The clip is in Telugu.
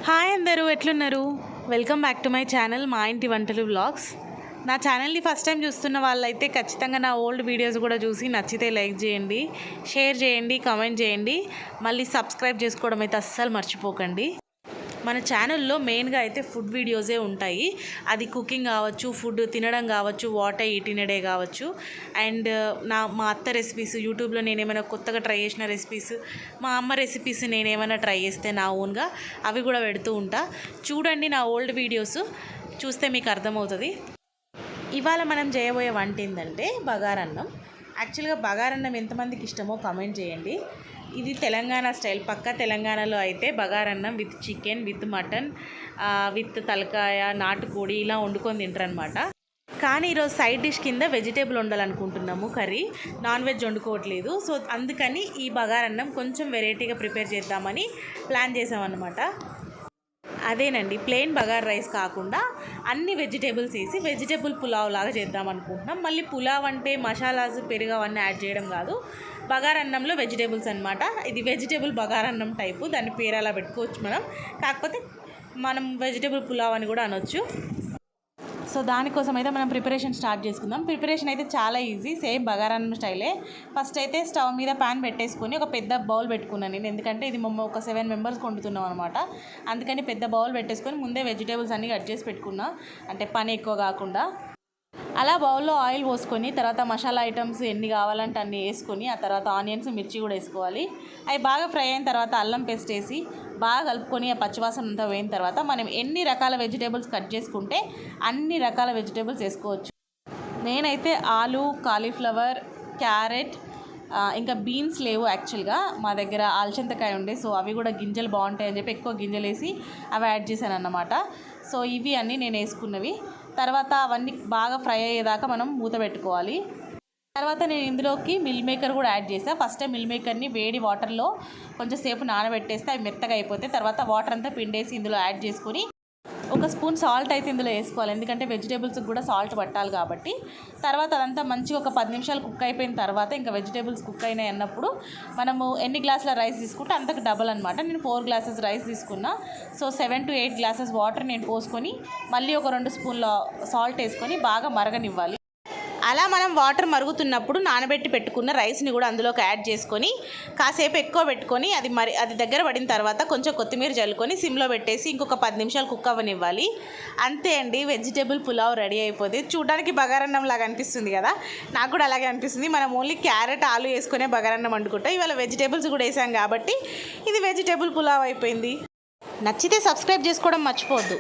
హాయ్ అందరూ ఎట్లున్నారు? Welcome back to my channel మా ఇంటి వంటలు వ్లాగ్స్. నా ఛానల్ని ఫస్ట్ టైం చూస్తున్న వాళ్ళైతే ఖచ్చితంగా నా ఓల్డ్ వీడియోస్ కూడా చూసి నచ్చితే లైక్ చేయండి, షేర్ చేయండి, కామెంట్ చేయండి. మళ్ళీ సబ్స్క్రైబ్ చేసుకోవడం అయితే అస్సలు మర్చిపోకండి. మన ఛానల్లో మెయిన్గా అయితే ఫుడ్ వీడియోసే ఉంటాయి. అది కుకింగ్ కావచ్చు, ఫుడ్ తినడం కావచ్చు, వాట్ ఈటింగ్ డే కావచ్చు, అండ్ మా అత్త రెసిపీస్, యూట్యూబ్లో నేను ఏమైనా కొత్తగా ట్రై చేసిన రెసిపీస్, మా అమ్మ రెసిపీస్ నేను ఏమైనా ట్రై చేస్తే నా ఓన్గా అవి కూడా పెడుతూ ఉంటా. చూడండి నా ఓల్డ్ వీడియోస్, చూస్తే మీకు అర్థమవుతుంది. ఇవాళ మనం చేయబోయే వంట ఏంటంటే బగారన్నం. యాక్చువల్గా బగారన్నం ఎంతమందికి ఇష్టమో కామెంట్ చేయండి. ఇది తెలంగాణ స్టైల్. పక్క తెలంగాణలో అయితే బగారన్నం with chicken, with mutton, with తలకాయ, నాటుకోడి ఇలా వండుకొని తింటారనమాట. కానీ ఈరోజు సైడ్ డిష్ కింద వెజిటేబుల్ వండాలనుకుంటున్నాము. కర్రీ, నాన్ వెజ్ వండుకోవట్లేదు. సో అందుకని ఈ బగారన్నం కొంచెం వెరైటీగా ప్రిపేర్ చేద్దామని ప్లాన్ చేసామన్నమాట. అదేనండి, ప్లెయిన్ బగార్ రైస్ కాకుండా అన్ని వెజిటేబుల్స్ వేసి వెజిటేబుల్ పులావ్ లాగా చేద్దాం అనుకుంటున్నాం. మళ్ళీ పులావ్ అంటే మసాలాస్, పెరుగు అవన్నీ యాడ్ చేయడం కాదు, బగారన్నంలో వెజిటేబుల్స్ అనమాట. ఇది వెజిటేబుల్ బగారన్నం టైపు, దాని పేరు అలా పెట్టుకోవచ్చు మనం. కాకపోతే మనం వెజిటేబుల్ పులావ్ అని కూడా అనొచ్చు. సో దానికోసం అయితే మనం ప్రిపరేషన్ స్టార్ట్ చేసుకుందాం. ప్రిపరేషన్ అయితే చాలా ఈజీ, సేమ్ బగారన్నం స్టైలే. ఫస్ట్ అయితే స్టవ్ మీద ప్యాన్ పెట్టేసుకొని ఒక పెద్ద బౌల్ పెట్టుకున్నాను నేను, ఎందుకంటే ఇది ఒక 7 మెంబర్స్కి వండుతున్నాం అనమాట. అందుకని పెద్ద బౌల్ పెట్టేసుకొని ముందే వెజిటేబుల్స్ అన్నీ కట్ చేసి పెట్టుకున్నా, అంటే పని ఎక్కువ కాకుండా. అలా బౌల్లో ఆయిల్ పోసుకొని తర్వాత మసాలా ఐటమ్స్ ఎన్ని కావాలంటే అన్నీ వేసుకొని, ఆ తర్వాత ఆనియన్స్, మిర్చి కూడా వేసుకోవాలి. అవి బాగా ఫ్రై అయిన తర్వాత అల్లం పేస్ట్ వేసి బాగా కలుపుకొని ఆ పచ్చివాసన అంతా పోయిన తర్వాత మనం ఎన్ని రకాల వెజిటేబుల్స్ కట్ చేసుకుంటే అన్ని రకాల వెజిటేబుల్స్ వేసుకోవచ్చు. నేనైతే ఆలు, కాలీఫ్లవర్, క్యారెట్, ఇంకా బీన్స్ లేవు యాక్చువల్గా, మా దగ్గర ఆల్చింతకాయ ఉండే, సో అవి కూడా గింజలు బాగుంటాయి అని చెప్పి ఎక్కువ గింజలు వేసి అవి యాడ్ చేశాను అన్నమాట. సో ఇవి అన్నీ నేను వేసుకున్నవి. తర్వాత అవన్నీ బాగా ఫ్రై అయ్యేదాకా మనం మూత పెట్టుకోవాలి. తర్వాత నేను ఇందులోకి మిల్ మేకర్ కూడా యాడ్ చేసాను. ఫస్ట్ మిల్ మేకర్ని వేడి వాటర్లో కొంచెం సేపు నానబెట్టేస్తే అవి మెత్తగా అయిపోతాయి. తర్వాత వాటర్ అంతా పిండేసి ఇందులో యాడ్ చేసుకొని ఒక స్పూన్ సాల్ట్ అయితే ఇందులో వేసుకోవాలి, ఎందుకంటే వెజిటేబుల్స్కి కూడా సాల్ట్ పట్టాలి కాబట్టి. తర్వాత అదంతా మంచిగా ఒక 10 నిమిషాలు కుక్ అయిపోయిన తర్వాత ఇంకా వెజిటేబుల్స్ కుక్ అయినాయి అన్నప్పుడు మనము ఎన్ని గ్లాసుల రైస్ తీసుకుంటే అంతకు డబల్ అనమాట. నేను 4 గ్లాసెస్ రైస్ తీసుకున్నా. సో 7 to 8 గ్లాసెస్ వాటర్ నేను పోసుకొని మళ్ళీ ఒక 2 స్పూన్ల సాల్ట్ వేసుకొని బాగా మరగనివ్వాలి. అలా మనం వాటర్ మరుగుతున్నప్పుడు నానబెట్టి పెట్టుకున్న రైస్ని కూడా అందులోకి యాడ్ చేసుకొని కాసేపు ఎక్కువ పెట్టుకొని అది దగ్గర పడిన తర్వాత కొంచెం కొత్తిమీర జల్లుకొని సిమ్లో పెట్టేసి ఇంకొక 10 నిమిషాలు కుక్ అవ్వనివ్వాలి. అంతే అండి, వెజిటేబుల్ పులావ్ రెడీ అయిపోతుంది. చూడడానికి బగారన్నం లాగా అనిపిస్తుంది కదా, నాకు కూడా అలాగే అనిపిస్తుంది. మనం ఓన్లీ క్యారెట్, ఆలు వేసుకునే బగారన్నం వండుకుంటాం. ఇవాళ వెజిటేబుల్స్ కూడా వేసాం కాబట్టి ఇది వెజిటేబుల్ పులావ్ అయిపోయింది. నచ్చితే సబ్స్క్రైబ్ చేసుకోవడం మర్చిపోవద్దు.